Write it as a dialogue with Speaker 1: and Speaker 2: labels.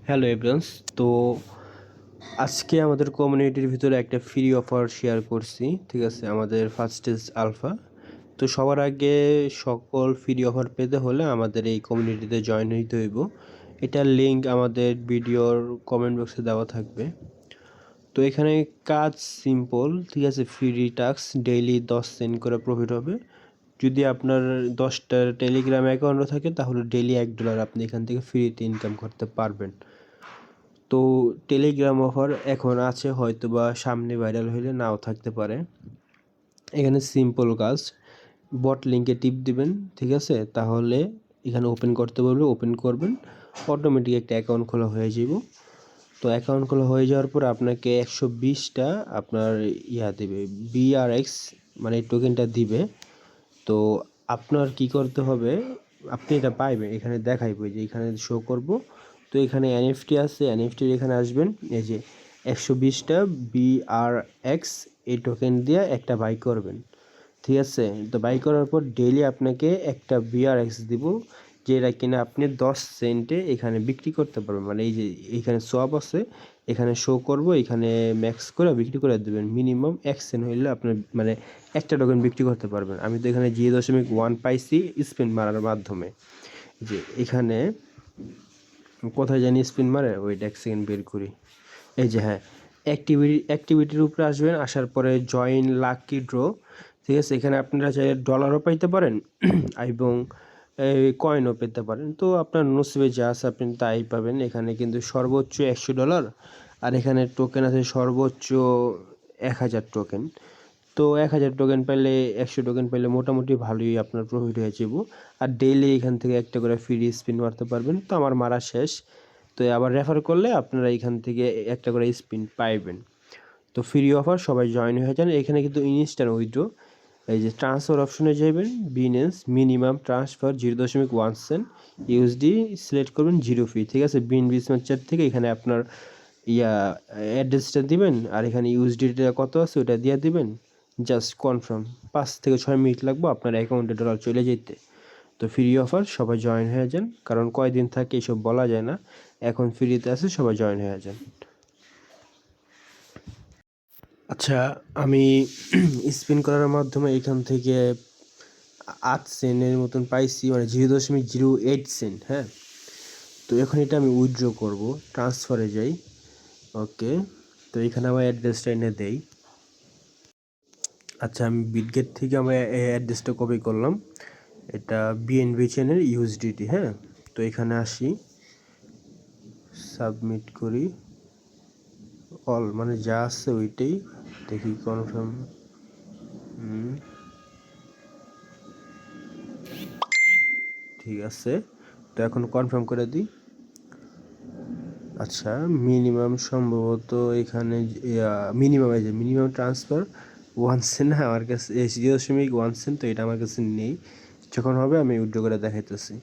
Speaker 1: Hello এভরিওয়ান্স। তো আজকে আমাদের কমিউনিটির ভিতরে একটা ফ্রি অফার শেয়ার করছি, ঠিক আছে, আমাদের ফার্স্ট স্টেজ আলফা। তো সবার আগে সকল ফ্রি অফার পেতে হলে আমাদের এই কমিউনিটিতে জয়েন হইতে হইব। এটার লিঙ্ক আমাদের ভিডিওর কমেন্ট বক্সে দেওয়া থাকবে। তো এখানে কাজ সিম্পল, ঠিক আছে। ফ্রি টাস্ক ডেইলি 10 সেন্ট করে প্রফিট হবে। যদি আপনার 10টা টেলিগ্রাম অ্যাকাউন্টও থাকে তাহলে ডেইলি $1 আপনি এখান থেকে ফ্রিতে ইনকাম করতে পারবেন। তো টেলিগ্রাম অফার এখন আছে, হয়তো বা সামনে ভাইরাল হইলে নাও থাকতে পারে। এখানে সিম্পল কাজ, বট লিঙ্কে টিপ দিবেন, ঠিক আছে। তাহলে এখানে ওপেন করতে বলবে, ওপেন করবেন, অটোমেটিক একটা অ্যাকাউন্ট খোলা হয়ে যাব। তো অ্যাকাউন্ট খোলা হয়ে যাওয়ার পর আপনাকে 120টা আপনার দেবে, বিআরএক্স মানে টোকেনটা দিবে। তো আপনার কি করতে হবে, আপনি এটা পাইবেন, এখানে দেখাইবে যে এখানে শো করব। তো এখানে এনএফটি আছে, এনএফটির এখানে আসবেন, এই যে 120টা বিআরএক্স এই টোকেন দিয়ে একটা বাই করবেন, ঠিক আছে। তো বাই করার পর ডেইলি আপনাকে একটা বিআরএক্স দিব, যেটা কিনা আপনি 10 সেন্টে এখানে বিক্রি করতে পারবেন। মানে এই যে এইখানে সোয়াপ আছে, এখানে শো করব, এখানে ম্যাক্স করে বিক্রি করে দেবেন। মিনিমাম 1 সেন্ট হইলে আপনার মানে একটা টোকেন বিক্রি করতে পারবেন। আমি তো এখানে 0.1 পাইছি স্পিন মারার মাধ্যমে। যে এখানে কোথায় জানি স্পিন মারে, ওইটা 1 সেকেন্ড বের করি। এই যে হ্যাঁ, অ্যাক্টিভিটির উপরে আসবেন, আসার পরে জয়েন লাকি ড্র, ঠিক আছে। এখানে আপনারা চাইলে ডলারও পাইতে পারেন এবং কয়েনও পেতে পারেন। তো আপনার নসিবে যা আছে আপনি তাই পাবেন। এখানে কিন্তু সর্বোচ্চ $100, আর এখানে টোকেন আছে সর্বোচ্চ 1000 টোকেন। তো 1000 টোকেন পাইলে, 100 টোকেন পাইলে মোটামুটি ভালোই আপনার প্রফিট হয়ে যাব। আর ডেইলি এখান থেকে একটা করে ফ্রি স্পিন মারতে পারবেন। তো আমার মারা শেষ, তো আবার রেফার করলে আপনারা এখান থেকে একটা করে স্পিন পাইবেন। তো ফ্রি অফার, সবাই জয়েন হয়ে যান। এখানে কিন্তু ইনস্ট্যান্ট উইথড্র, এই যে ট্রান্সফার অপশনে যাবেন, Binance minimum transfer 0.1 cent, USD select করবেন, 0 ফি, ঠিক আছে। বিনবিস ম্যাচার থেকে এখানে আপনার অ্যাড্রেসটা দিবেন, আর এখানে ইউএসডিটা কত আছে ওটা দিয়ে দিবেন, জাস্ট কনফার্ম। 5 থেকে 6 মিনিট লাগবে আপনার অ্যাকাউন্টে ডলার চলে যেতে। তো ফ্রি অফার, সবাই জয়েন হয়ে যান, কারণ কয়দিন থাকে এসব বলা যায় না। এখন ফ্রিতে আছে, সবাই জয়েন হয়ে যান। আচ্ছা, আমি স্পিন করার মাধ্যমে এখান থেকে 8 সেন্টের মতন পাইছি, মানে 0.08 সেন্ট। হ্যাঁ, তো এখন এটা আমি উইথড্র করব, ট্রান্সফারে যাই। ওকে, তো এখানে আমার অ্যাড্রেসটা এনে দেই। আচ্ছা, আমি বিটগেট থেকে আমার অ্যাড্রেসটা কপি করলাম, এটা বিএনবি চেনের ইউএসডিটি। হ্যাঁ, তো এখানে আসি, সাবমিট করি, অল মানে যা আছে ওইটাই দেখি, কনফার্ম। ঠিক আছে, তো এখন কনফার্ম করে দিই। আচ্ছা, মিনিমাম সম্ভবত এখানে মিনিমাম, এই যে মিনিমাম ট্রান্সফার 1 সেন্ট, আমার কাছে 0.1 সেন্ট, তো এটা আমার কাছে নেই। যখন হবে আমি উইথড্র করে দেখাইতেছি।